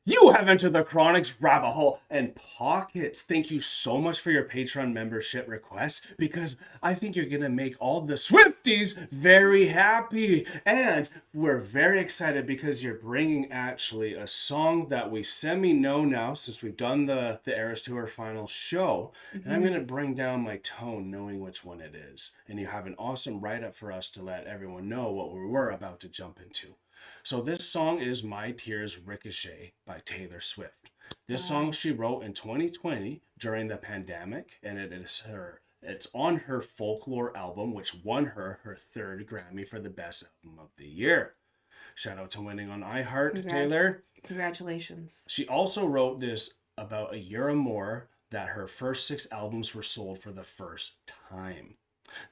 You have entered the Chronic's rabbit hole and pockets. Thank you so much for your Patreon membership request because I think you're going to make all the Swifties very happy. And we're very excited because you're bringing actually a song that we semi-know now since we've done the Eras Tour final show. And I'm going to bring down my tone knowing which one it is. And you have an awesome write-up for us to let everyone know what we were about to jump into. So this song is My Tears Ricochet by Taylor Swift. This song she wrote in 2020 during the pandemic, and it's on her Folklore album, which won her third Grammy for the best album of the year. Shout out to winning on iHeart, Taylor. Congratulations. She also wrote this about a year or more that her first 6 albums were sold for the first time.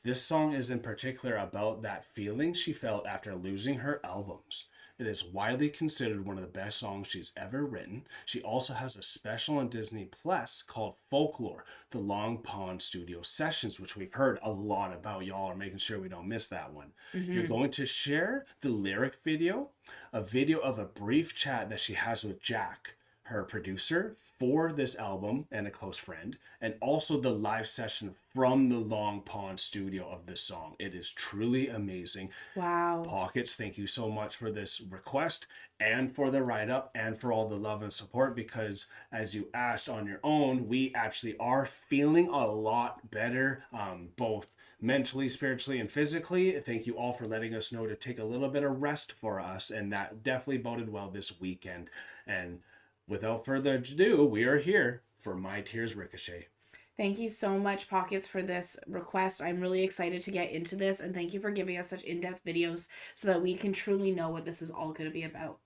This song is in particular about that feeling she felt after losing her albums. It is widely considered one of the best songs she's ever written. She also has a special on Disney Plus called Folklore, the Long Pond Studio Sessions, which we've heard a lot about. Y'all are making sure we don't miss that one. You're going to share the lyric video, a video of a brief chat that she has with Jack, her producer for this album and a close friend, and also the live session from the Long Pond studio of this song. It is truly amazing. Wow. Pockets, thank you so much for this request and for the write-up and for all the love and support, because as you asked on your own, we actually are feeling a lot better, both mentally, spiritually, and physically. Thank you all for letting us know to take a little bit of rest for us, and that definitely boded well this weekend. And without further ado, we are here for My Tears Ricochet. Thank you so much, Pockets, for this request. I'm really excited to get into this, and thank you for giving us such in-depth videos so that we can truly know what this is all going to be about.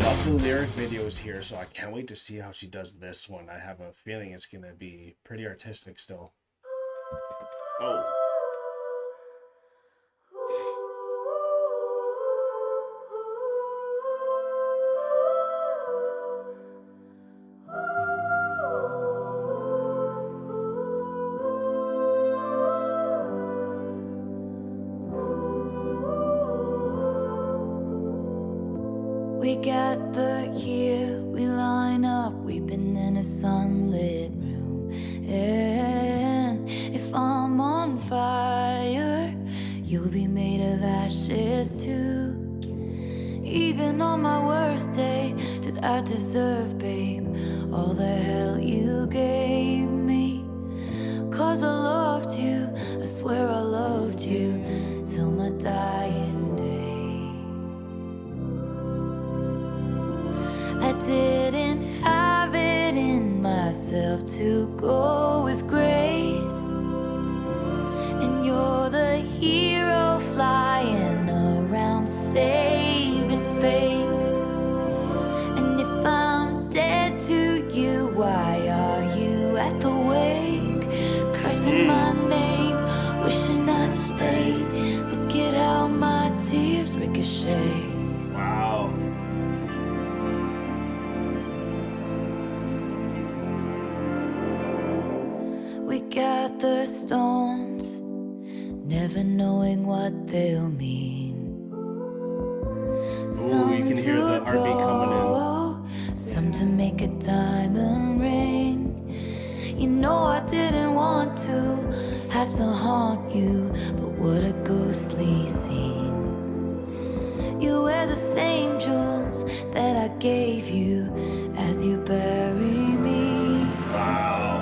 Love the lyric videos here, so I can't wait to see how she does this one. I have a feeling it's going to be pretty artistic still. Oh. We gather here, we line up, weeping in a sunlit room. And if I'm on fire, you'll be made of ashes too. Even on my worst day, did I deserve, babe, all the hell you gave me? 'Cause I loved you, I swear I loved you, till my dying day. I didn't have it in myself to go with grace, and you're the hero flying around saving face. And if I'm dead to you, why are you at the wake, cursing my name, wishing I stayed? Look at how my tears ricochet. Wow. We gather stones, never knowing what they'll mean. Ooh, you can hear the heartbeat coming in. Some to make a diamond ring. You know I didn't want to have to haunt you, but what a ghostly scene. You wear the same jewels that I gave you as you bury me. Wow.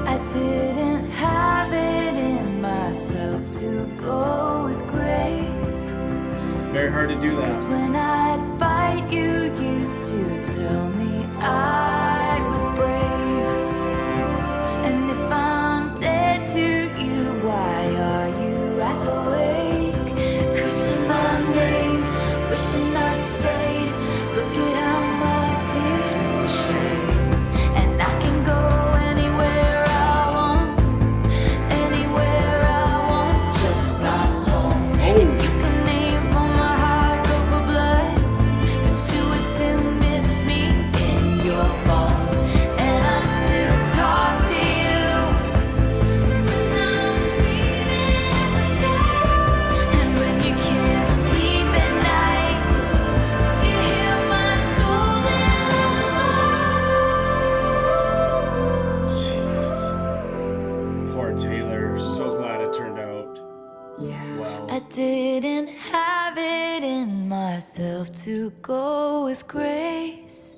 I didn't have it in myself to go with grace. It's very hard to do 'Cause that. when I'd fight, you used to tell me I was brave. And if I'm dead to you, why are you at the wake, cursing my name, wishing I stayed? Look at how my tears ricochet. And I can go anywhere I want, just not home. And you can name for my heart, go for blood, but you would still miss me in your yourself to go with grace.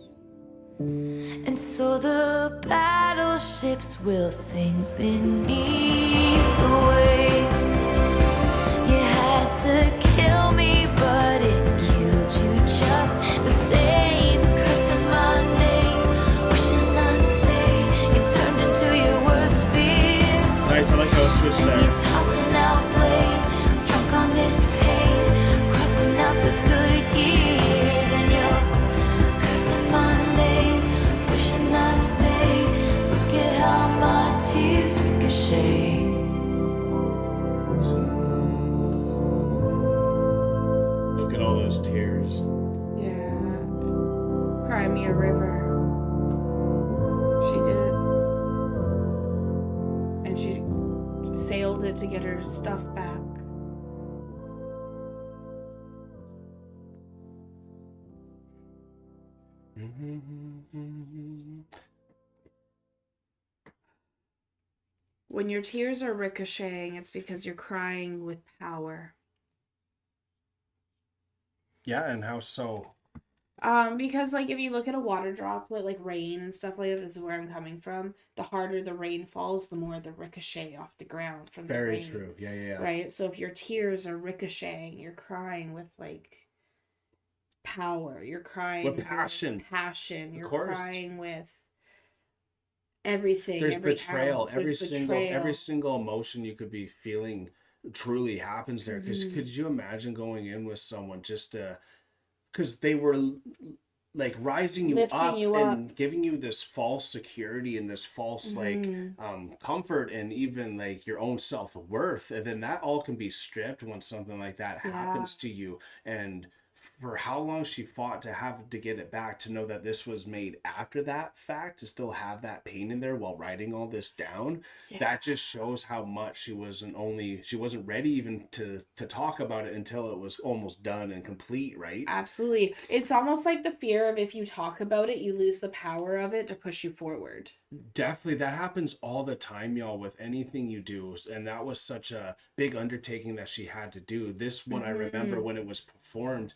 And so the battleships will sink beneath the waves. You had to kill me, but it killed you just the same. Cursing my name, wishing I stayed. You turned into your worst fears. Nice, I like how it's switched And there. you're tossing out blame, drunk on this pain, crossing out the good years. And you're cursing my name, wishing I stayed. Look at how my tears ricochet. Look at all those tears. Yeah. Cry me a river. She did. And she sailed it to get her stuff back. When your tears are ricocheting, it's because you're crying with power. Yeah, and how so? Because like if you look at a water droplet, like rain and stuff like that, this is where I'm coming from. The harder the rain falls, the more the ricochet off the ground from the Very rain. true. Yeah. Right? So if your tears are ricocheting, you're crying with like power. You're crying With passion. Passion. You're course. crying with everything. There's every betrayal. ounce. Every There's every single emotion you could be feeling truly happens there. Because Mhm. could you imagine going in with someone just to, because they were like rising you Lifting up you and giving you this false security and this false Mhm. comfort and even like your own self-worth, and then that all can be stripped when something like that happens to you. And for how long she fought to have to get it back, to know that this was made after that fact, to still have that pain in there while writing all this down, that just shows how much she wasn't ready even to talk about it until it was almost done and complete, right? Absolutely. It's almost like the fear of if you talk about it, you lose the power of it to push you forward. Definitely, that happens all the time, y'all, with anything you do. And that was such a big undertaking that she had to do. This one, I remember when it was performed,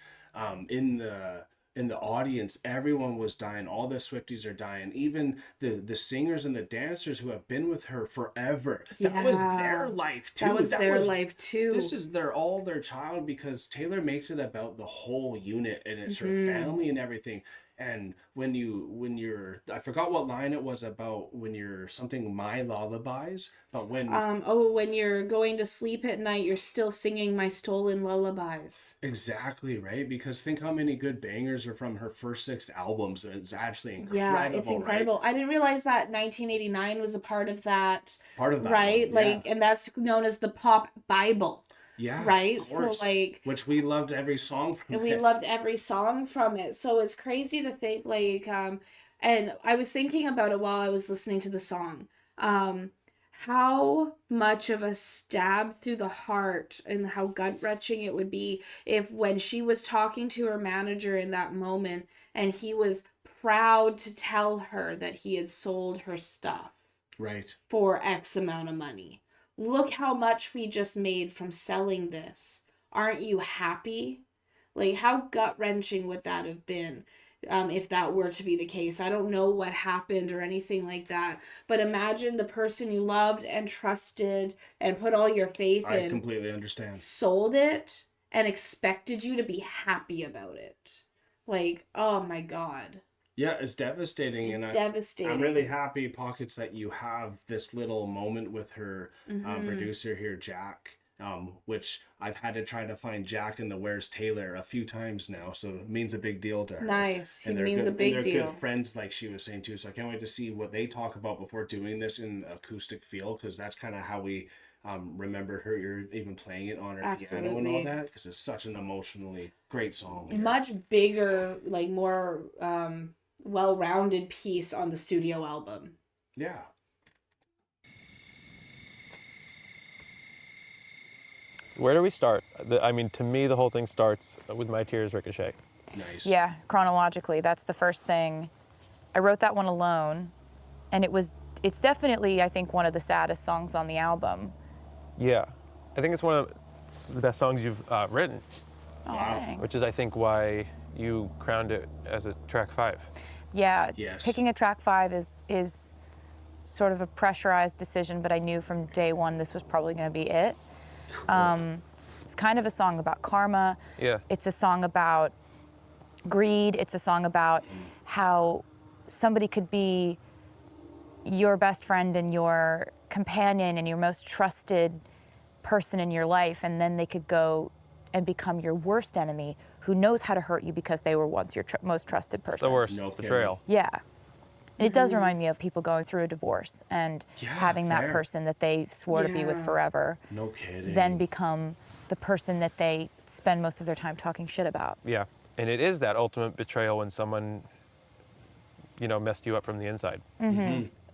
in the audience, everyone was dying. All the Swifties are dying. Even the singers and the dancers who have been with her forever. That was their life too. That was their life too. This is their child, because Taylor makes it about the whole unit, and it's her family and everything. And when you're, I forgot what line it was about, when you're something my lullabies, but when when you're going to sleep at night, you're still singing my stolen lullabies. exactly, right? Because think how many good bangers are from her first 6 albums. It's actually incredible. Yeah, it's incredible. Right? I didn't realize that 1989 was a part of that. Part of that, right? one, yeah. Like, and that's known as the pop Bible. Yeah, right. Of course. So like, which we loved every song from. And we loved every song from it. So it's crazy to think like, and I was thinking about it while I was listening to the song. How much of a stab through the heart and how gut-wrenching it would be if, when she was talking to her manager in that moment, and he was proud to tell her that he had sold her stuff, right, for X amount of money. Look how much we just made from selling this. Aren't you happy? Like, how gut-wrenching would that have been if that were to be the case? I don't know what happened or anything like that, but imagine the person you loved and trusted and put all your faith in. I completely understand. Sold it and expected you to be happy about it. Like, oh my God. Yeah, it's devastating. Devastating. I'm really happy, Pockets, that you have this little moment with her producer here, Jack, which I've had to try to find Jack in the Where's Taylor a few times now, so it means a big deal to her. Nice. And it means a big they're deal. good friends, like she was saying too, so I can't wait to see what they talk about before doing this in acoustic feel, because that's kind of how we remember her. You're even playing it on her piano and all that, because it's such an emotionally great song here. Much bigger, like more well-rounded piece on the studio album. Yeah. Where do we start? I mean, to me, the whole thing starts with My Tears Ricochet. Nice. Yeah, chronologically, that's the first thing. I wrote that one alone, and it's definitely, I think, one of the saddest songs on the album. Yeah, I think it's one of the best songs you've written. Oh, thanks. Which is, I think, why you crowned it as a track 5. Yeah, Yes. picking a track 5 is sort of a pressurized decision, but I knew from day one this was probably going to be it. It's kind of a song about karma. Yeah. It's a song about greed. It's a song about how somebody could be your best friend and your companion and your most trusted person in your life, and then they could go and become your worst enemy who knows how to hurt you because they were once your most trusted person. It's the worst No kidding. betrayal. Yeah. It does remind me of people going through a divorce and Yeah, having that fair. person that they swore to be with Yeah. forever No kidding. then become the person that they spend most of their time talking shit about. Yeah. And it is that ultimate betrayal when someone, messed you up from the inside.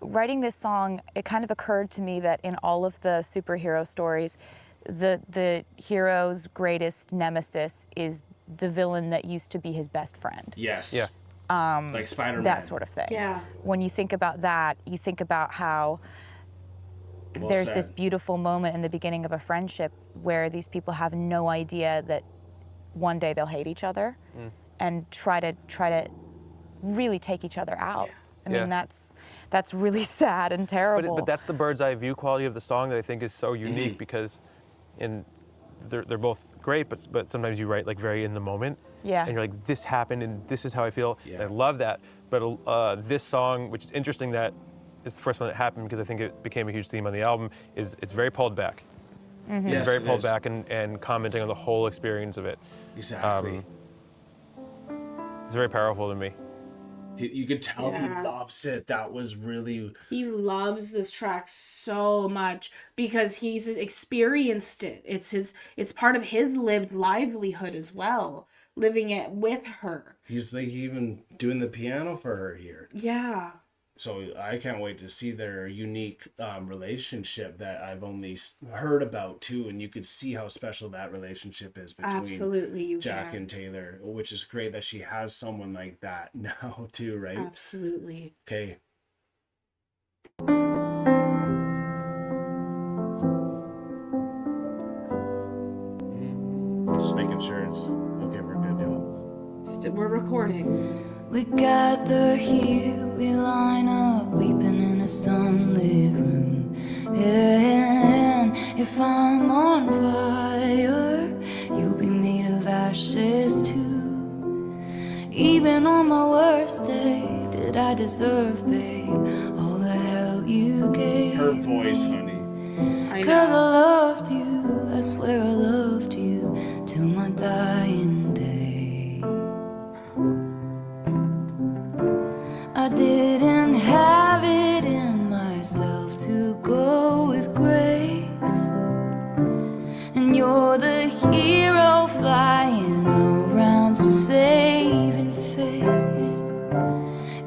Writing this song, it kind of occurred to me that in all of the superhero stories, the hero's greatest nemesis is the villain that used to be his best friend. Yes. Yeah. Like Spider-Man. That sort of thing. Yeah. When you think about that, you think about how Well there's this said. beautiful moment in the beginning of a friendship where these people have no idea that one day they'll hate each other and try to really take each other out. I mean, Yeah. that's really sad and terrible. But that's the bird's eye view quality of the song that I think is so unique because they're both great, but sometimes you write like very in the moment. Yeah. And you're like, this happened and this is how I feel. Yeah. And I love that. But this song, which is interesting that it's the first one that happened because I think it became a huge theme on the album, is it's very pulled back. Yes, It's very it pulled is. back and commenting on the whole experience of it. Exactly. It's very powerful to me. You could tell Yeah. he loves it. That was really He loves this track so much because he's experienced it. It's part of his lived livelihood as well, living it with her. he's like even doing the piano for her here. Yeah. So I can't wait to see their unique relationship that I've only heard about too, and you could see how special that relationship is between Absolutely, you Jack can. and Taylor, which is great that she has someone like that now too, right? Absolutely. Okay. Just making sure it's okay. We're good, y'all. We're recording. We gather here, we line up, weeping in a sunlit room. And if I'm on fire, you'll be made of ashes too. Even on my worst day, did I deserve, babe, all the hell you gave? Her voice, honey. I 'Cause I know. loved you, I swear I loved you till my dying day. I didn't have it in myself to go with grace, and you're the hero flying around saving face.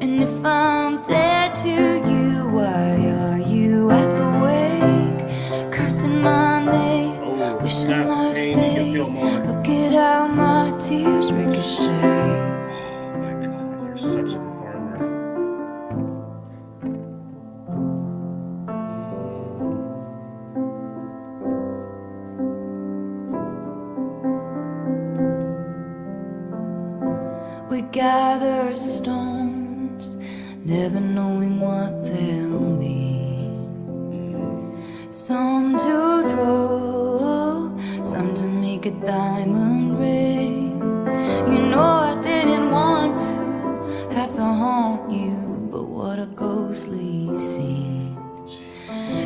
And if I'm dead to you, why are you at the wake, cursing my name, Oh, wishing that I pain, you can stayed? feel more. Look at how my tears ricochet. Oh my God, you're such a farmer. We gather stones, never knowing what they'll mean. Some to throw, some to make a diamond ring. You know I didn't want to have to haunt you, but what a ghostly scene.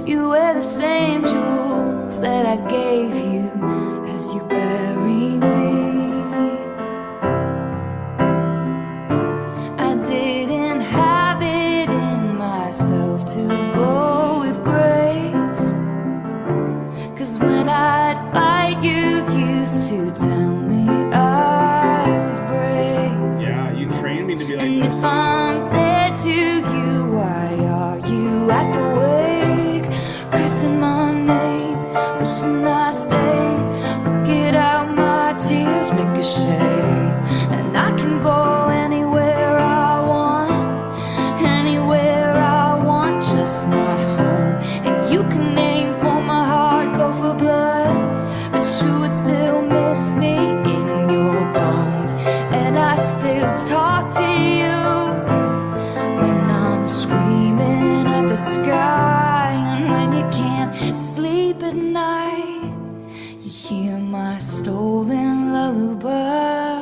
You wear the same jewels that I gave you as you bury me. I didn't have it in myself to go with grace, 'cause when I'd fight you used to tell me I was brave. Yeah, you trained me to be like And this. if I'm dead to you, why are you at the wake, cursing my name, wishing I stayed? Look at how my tears ricochet, and I can go anywhere I want, just not home. And you can aim for my heart, go for blood, but you would still miss me in your bones. And I sky. And when you can't sleep at night, you hear my stolen lullaby.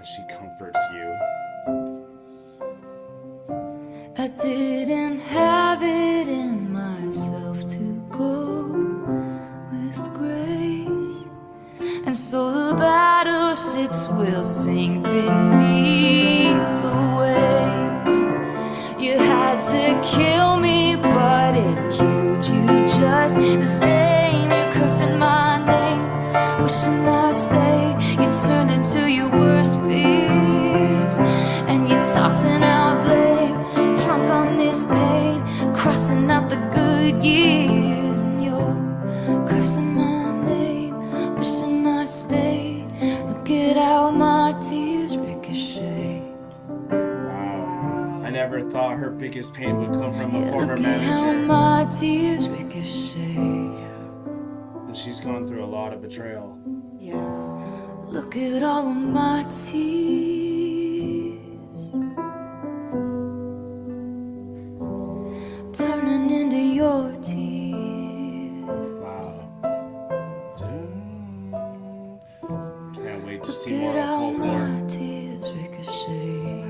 As she comforts you. I didn't have it in myself to go with grace, and so the battleships will sink beneath the waves. You had to kill me, but it killed you just the same. You're cursing my name, wishing I stayed. You turned into your worst fears, and you're tossing out blame, drunk on this pain, crossing out the good years. And you're cursing my name, wishing I stayed. Look at how my tears ricochet. Wow. I never thought her biggest pain would come from a Yeah, former look at how manager. my tears ricochet. And she's gone through a lot of betrayal. Yeah. Look at all of my tears turning into your tears. Wow. Can't wait to see Look more at of how folklore. my tears ricochet.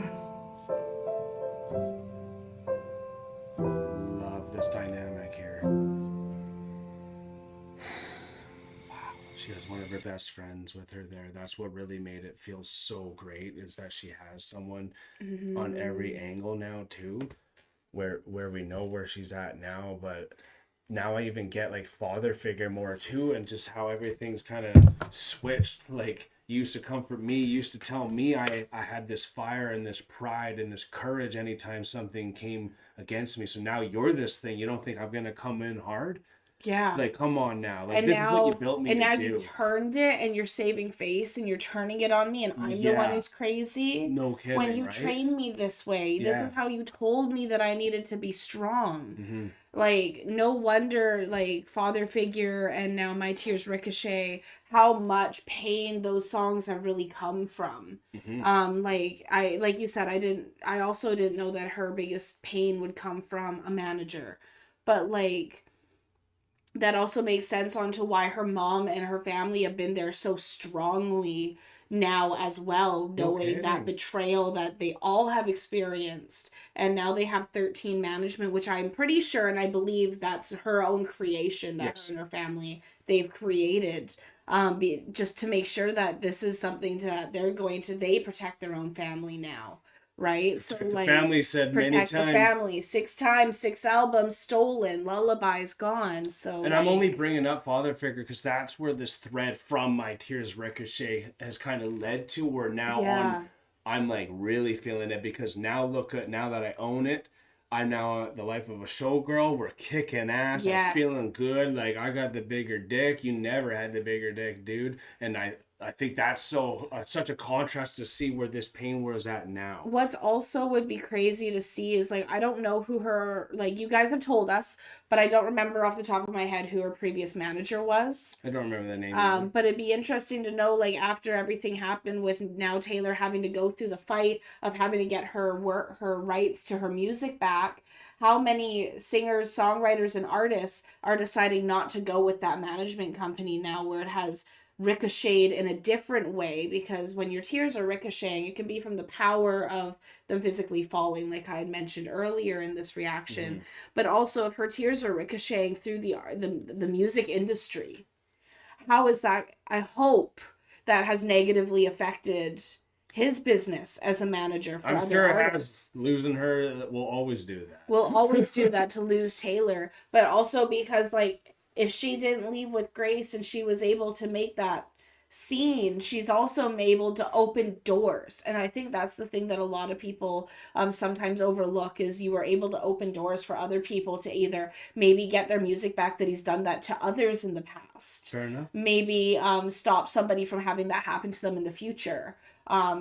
Love this dynamic here. Wow. She has one of her best friends with her there. That's what really made it feel so great, is that she has someone on every angle now too, where we know where she's at now, but now I even get like father figure more too, and just how everything's kind of switched. Like, you used to comfort me, you used to tell me I had this fire and this pride and this courage anytime something came against me. So now you're this thing. You don't think I'm gonna come in hard? Yeah. Like, come on now. Like, And this now, is what you built me and to now do. you turned it, and you're saving face, and you're turning it on me, and I'm the one Yeah. who's crazy. No kidding, When you right? trained me this way, Yeah. this is how you told me that I needed to be strong. Mm-hmm. Like, no wonder, like, father figure and now my tears ricochet, how much pain those songs have really come from. Mm-hmm. Like you said, I also didn't know that her biggest pain would come from a manager, but like, that also makes sense onto why her mom and her family have been there so strongly now as well, knowing that kidding. betrayal that they all have experienced. And now they have 13 management, which I'm pretty sure, and I believe that's her own creation, that Yes. her and her family, they've created, just to make sure that this is something that they protect their own family now. Right? So, The like, family said many protect the times. family. 6 times, 6 albums stolen, lullabies gone. So, And I'm only bringing up father figure because that's where this thread from my tears ricochet has kind of led to, where now I'm like really feeling it, because now now that I own it, I'm now the life of a showgirl. We're kicking ass. Yes. I'm feeling good. Like, I got the bigger dick. You never had the bigger dick, dude. And I think that's such a contrast to see where this pain was at now. What's also would be crazy to see is, like, I don't know who her, like, you guys have told us, but I don't remember off the top of my head who her previous manager was. I don't remember the name. Either. But it'd be interesting to know, like, after everything happened with now Taylor having to go through the fight of having to get her rights to her music back, how many singers, songwriters, and artists are deciding not to go with that management company now, where it has ricocheted in a different way, because when your tears are ricocheting, it can be from the power of them physically falling, like I had mentioned earlier in this reaction, but also if her tears are ricocheting through the music industry. How is that? I hope that has negatively affected his business as a manager for I'm other sure artists. Losing her will always do that. We'll always do that to lose Taylor, but also because, like, if she didn't leave with Grace and she was able to make that scene, she's also able to open doors. And I think that's the thing that a lot of people sometimes overlook, is you were able to open doors for other people to either maybe get their music back, that he's done that to others in the past. Fair enough. Maybe stop somebody from having that happen to them in the future.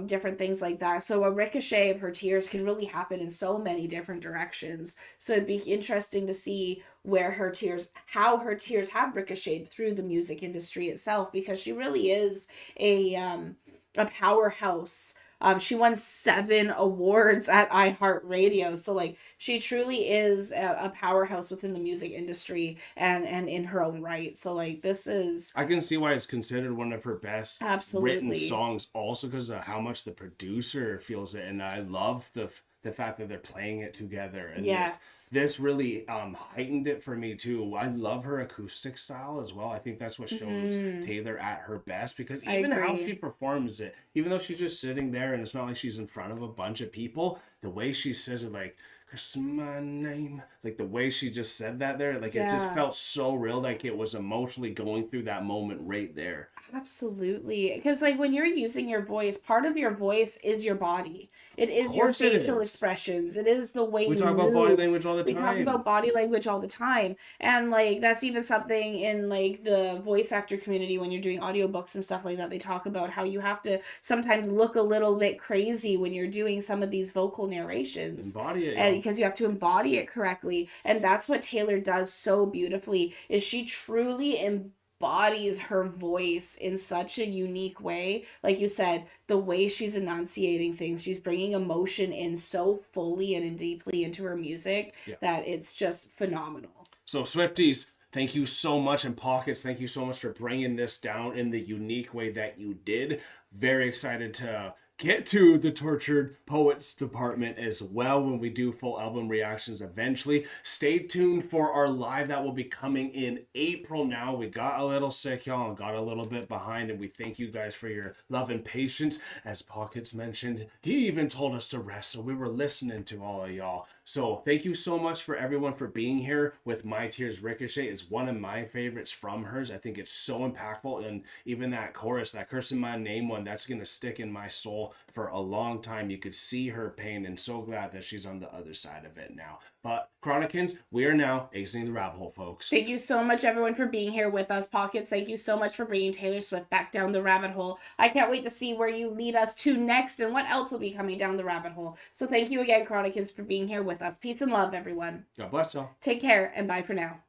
Different things like that. So a ricochet of her tears can really happen in so many different directions. So it'd be interesting to see how her tears have ricocheted through the music industry itself, because she really is a powerhouse She won 7 awards at iHeartRadio. So like she truly is a powerhouse within the music industry and in her own right. So like this is, I can see why it's considered one of her best Absolutely. written songs, also because of how much the producer feels it, and I love the fact that they're playing it together. And Yes. this really heightened it for me too. I love her acoustic style as well. I think that's what shows Taylor at her best, because I even how agree. she performs it, even though she's just sitting there and it's not like she's in front of a bunch of people, the way she says it, like, "It's my name," like the way she just said that there, like it Yeah. just felt so real, like it was emotionally going through that moment right there. Absolutely. Because like when you're using your voice, part of your voice is your body. It is your course it facial is. expressions. It is the way We you talk about move. body language all the We talk time. about body language all the time. And like that's even something in like the voice actor community when you're doing audiobooks and stuff like that. They talk about how you have to sometimes look a little bit crazy when you're doing some of these vocal narrations. Embody it, And y'all. because you have to embody it correctly. And that's what Taylor does so beautifully, is she truly embodies her voice in such a unique way. Like you said, the way she's enunciating things, she's bringing emotion in so fully and deeply into her music that it's just phenomenal. So Swifties, thank you so much, and Pockets, thank you so much for bringing this down in the unique way that you did. Very excited to get to the Tortured Poets department as well when we do full album reactions eventually. Stay tuned for our live that will be coming in April now. We got a little sick, y'all, and got a little bit behind, and we thank you guys for your love and patience. As Pockets mentioned, he even told us to rest, so we were listening to all of y'all. So thank you so much for everyone for being here with My Tears Ricochet. It's one of my favorites from hers. I think it's so impactful, and even that chorus, that "Cursing My Name" one, that's going to stick in my soul for a long time. You could see her pain, and so glad that she's on the other side of it now. But Chronicans, we are now exiting the rabbit hole, folks. Thank you so much, everyone, for being here with us. Pockets, thank you so much for bringing Taylor Swift back down the rabbit hole. I can't wait to see where you lead us to next and what else will be coming down the rabbit hole. So thank you again, Chronicans, for being here with us. Peace and love, everyone. God bless y'all. Take care, and bye for now.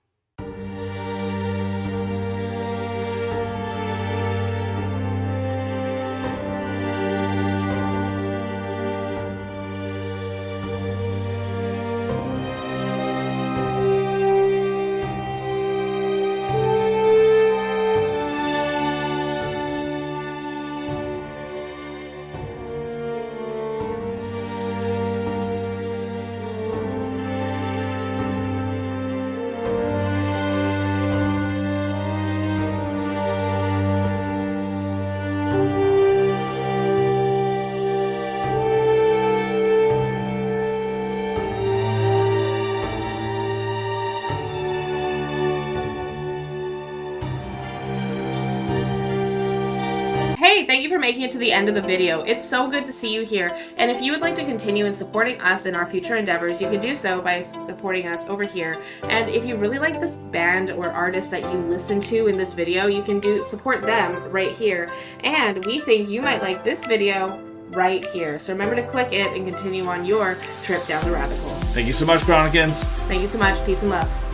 Hey, thank you for making it to the end of the video. It's so good to see you here. And if you would like to continue in supporting us in our future endeavors, you can do so by supporting us over here. And if you really like this band or artist that you listen to in this video, you can support them right here. And we think you might like this video right here. So remember to click it and continue on your trip down the rabbit hole. Thank you so much, Chronicans. Thank you so much. Peace and love.